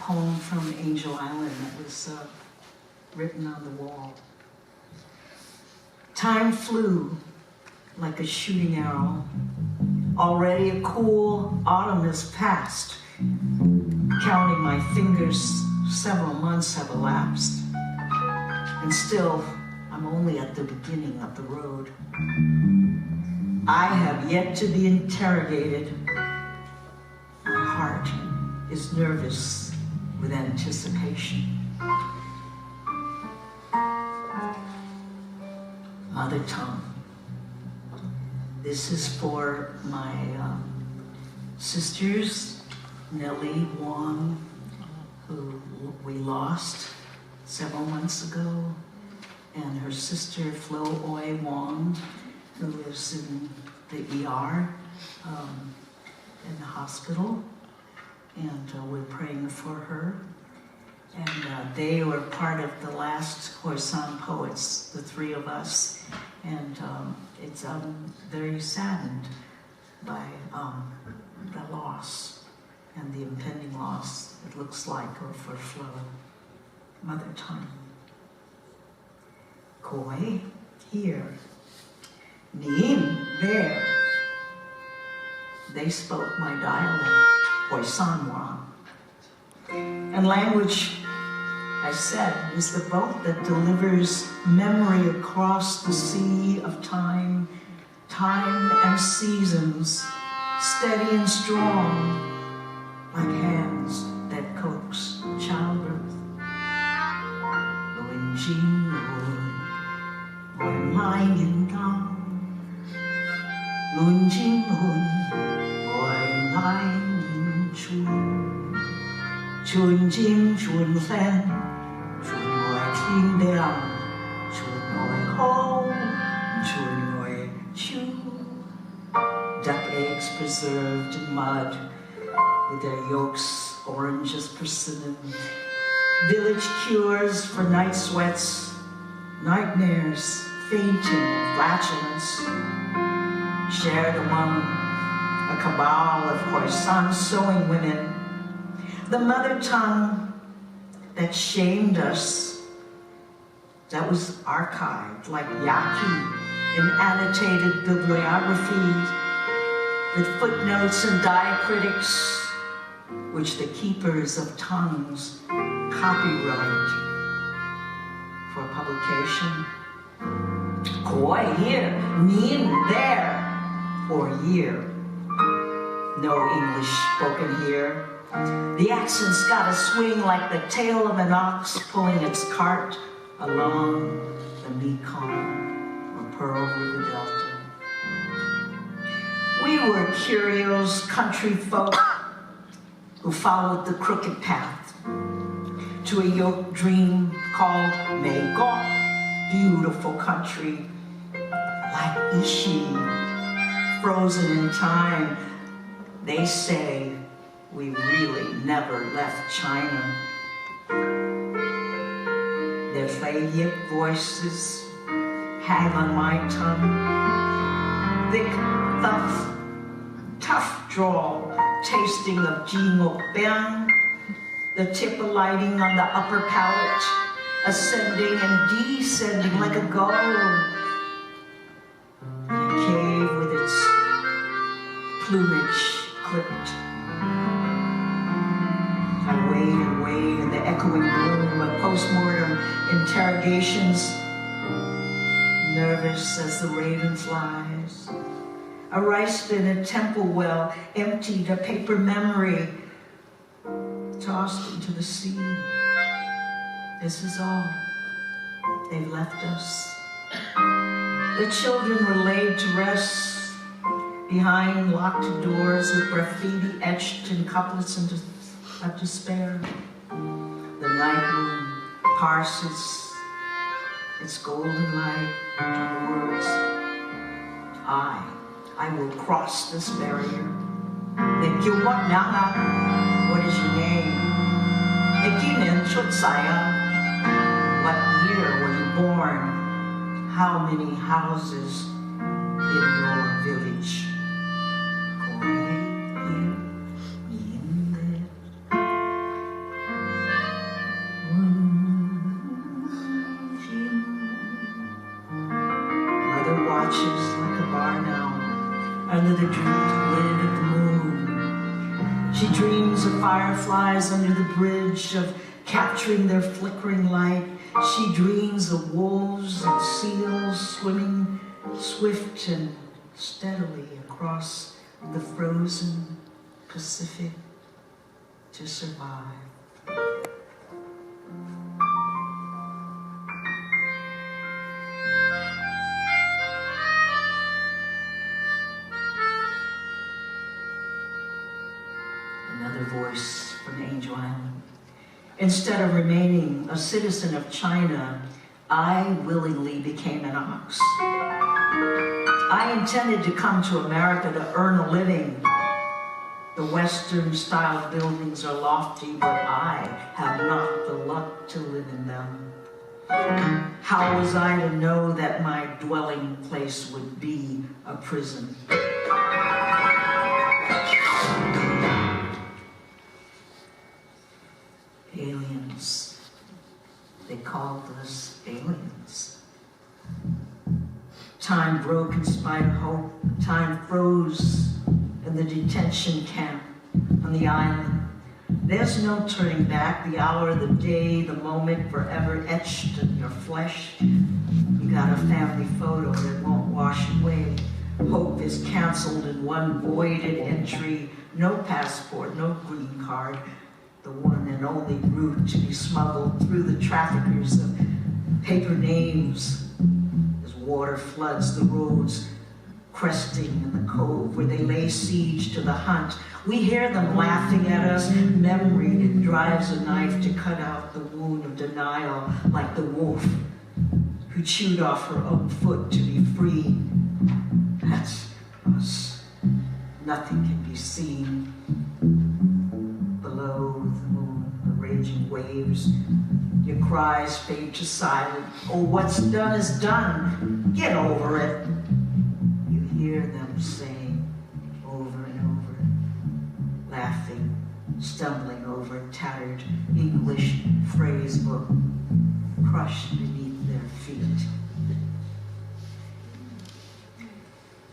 poem from Angel Island that was written on the wall. Time flew like a shooting arrow. Already a cool autumn is past. Counting my fingers, several months have elapsed. And still, I'm only at the beginning of the road. I have yet to be interrogated. My heart is nervous with anticipation. Mother tongue. This is for my sisters, Nellie Wong, who we lost several months ago, and her sister Flo Oi Wong, who lives in the ER, in the hospital, and we're praying for her. And they were part of the last Khoisan poets, the three of us, and it's very saddened by the loss and the impending loss, it looks like, for Flo. Mother tongue. Koi, here. Nim, there. They spoke my dialect, Khoisan. And language, I said, is the boat that delivers memory across the sea of time, time and seasons, steady and strong, like hands that coax childbirth. Luin Jin Lun, Lai Yin Gao, Luin Jin Lun, Lai Yin Chu, Chun Jin Chun Fen, Chun Noi Tin Liang, Chun Noi Ho, Chun Noi Chu. Duck eggs preserved in mud, with their yolks orange as persimmon. Village cures for night sweats, nightmares, fainting, flatulence. Shared among a cabal of Khoisan sewing women. The mother tongue that shamed us, that was archived like Yaki in annotated bibliography with footnotes and diacritics, which the keepers of tongues copyright for publication. Koi here, Nin there, or year. No English spoken here. The accent's got a swing like the tail of an ox pulling its cart along the Mekong or Pearl River Delta. We were curios, country folk who followed the crooked path to a yoked dream called Baek, beautiful country, like Ishi, frozen in time. They say we really never left China. Their fey voices hang on my tongue. Thick, tough drawl, tasting of jingok bang, the tip alighting on the upper palate, ascending and descending like a gull in a cave with its plumage clipped. I wait and wait in the echoing room of postmortem interrogations, nervous as the raven flies. A rice bin, a temple well, emptied, a paper memory, tossed into the sea. This is all. They've left us. The children were laid to rest behind locked doors with graffiti etched in couplets of despair. The night moon parses its golden light to words. I will cross this barrier. What is your name? What year were you born? How many houses in your village? fireflies under the bridge, of capturing their flickering light. She dreams of wolves and seals swimming swift and steadily across the frozen Pacific to survive. Another voice from Angel Island. Instead of remaining a citizen of China, I willingly became an ox. I intended to come to America to earn a living. The Western-style buildings are lofty, but I have not the luck to live in them. How was I to know that my dwelling place would be a prison? Aliens. They called us aliens. Time broke in spite of hope. Time froze in the detention camp on the island. There's no turning back. The hour, the day, the moment forever etched in your flesh. You got a family photo that won't wash away. Hope is canceled in one voided entry. No passport, no green card. The one and only route to be smuggled through the traffickers of paper names as water floods the roads, cresting in the cove where they lay siege to the hunt. We hear them laughing at us. Memory drives a knife to cut out the wound of denial, like the wolf who chewed off her own foot to be free. That's us. Nothing can be seen. Below the moon, the raging waves, your cries fade to silence. Oh, what's done is done. Get over it. You hear them saying over and over, laughing, stumbling over a tattered English phrase book, crushed beneath their feet.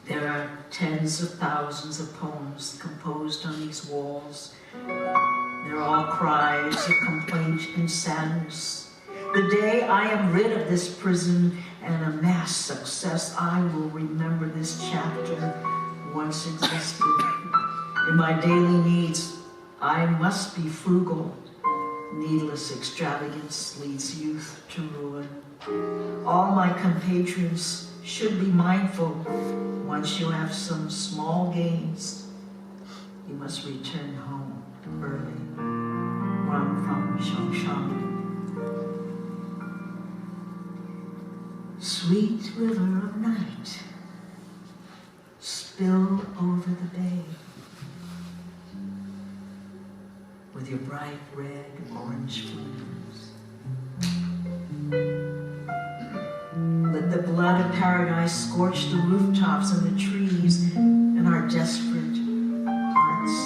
There are tens of thousands of poems composed on these walls. They're all cries of complaint and sadness. The day I am rid of this prison and amass success, I will remember this chapter once existed. In my daily needs, I must be frugal. Needless extravagance leads youth to ruin. All my compatriots should be mindful. Once you have some small gains, you must return home early. Run from Shang. Sweet river of night, spill over the bay with your bright red orange flames. Let the blood of paradise scorch the rooftops and the trees and our desperate hearts.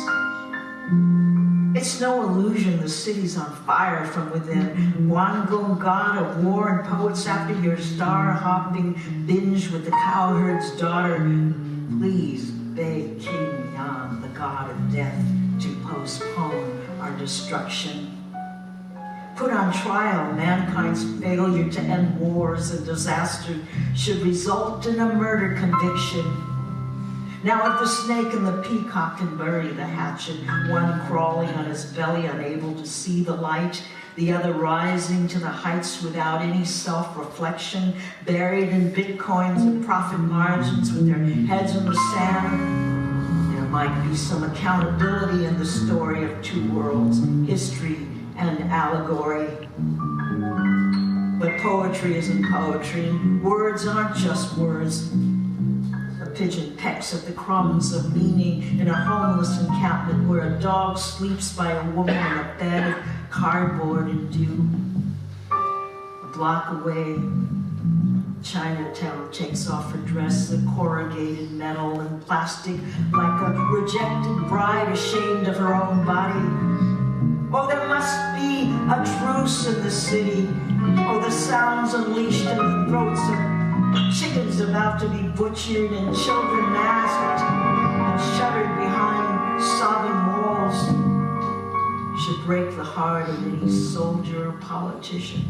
It's no illusion the city's on fire from within. One god of war and poets after your star-hopping binge with the cowherd's daughter. Please beg King Yan, the god of death, to postpone our destruction. Put on trial mankind's failure to end wars and disaster should result in a murder conviction. Now if the snake and the peacock can bury the hatchet, one crawling on his belly unable to see the light, the other rising to the heights without any self-reflection, buried in bitcoins and profit margins with their heads in the sand, there might be some accountability in the story of two worlds, history and allegory. But poetry isn't poetry. Words aren't just words. A pigeon pecks at the crumbs of meaning in a homeless encampment where a dog sleeps by a woman on a bed of cardboard and dew. A block away, Chinatown takes off her dress of corrugated metal and plastic like a rejected bride ashamed of her own body. Oh, there must be a truce in the city. Oh, the sounds unleashed in the throats of chickens about to be butchered and children masked and shuttered behind sobbing walls. should break the heart of any soldier or politician.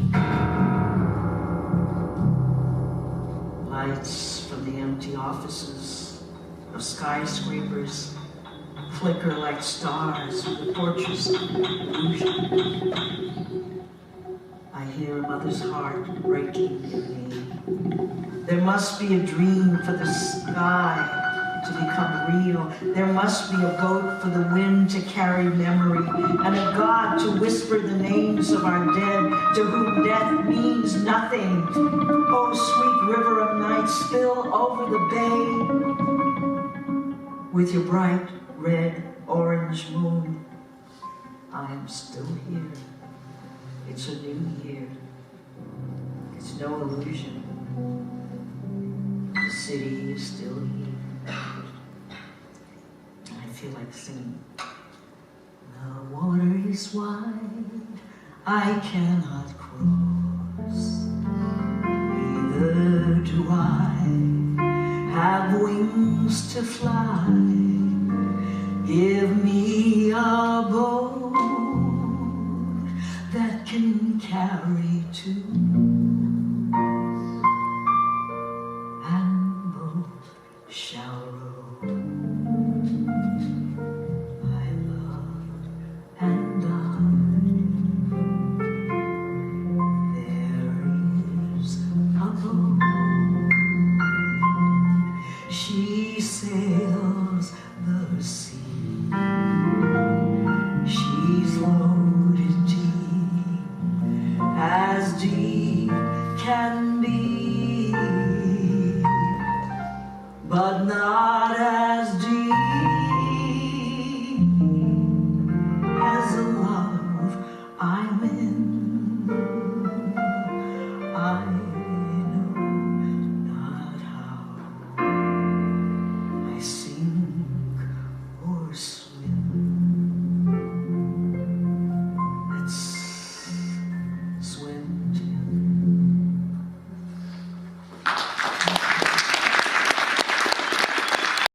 Lights from the empty offices of skyscrapers flicker like stars in the fortress of illusion. I hear a mother's heart breaking in me. There must be a dream for the sky to become real. There must be a boat for the wind to carry memory, and a God to whisper the names of our dead, to whom death means nothing. Oh, sweet river of night, spill over the bay with your bright red orange moon. I am still here. It's a new year. It's no illusion. The city is still here. I feel like singing. The water is wide, I cannot cross. Neither do I have wings to fly. Give me a boat that can carry two, and both shall row. My love and I. There is a boat. She sails the sea. She's loaded deep can be, but not as deep as the love I'm in. I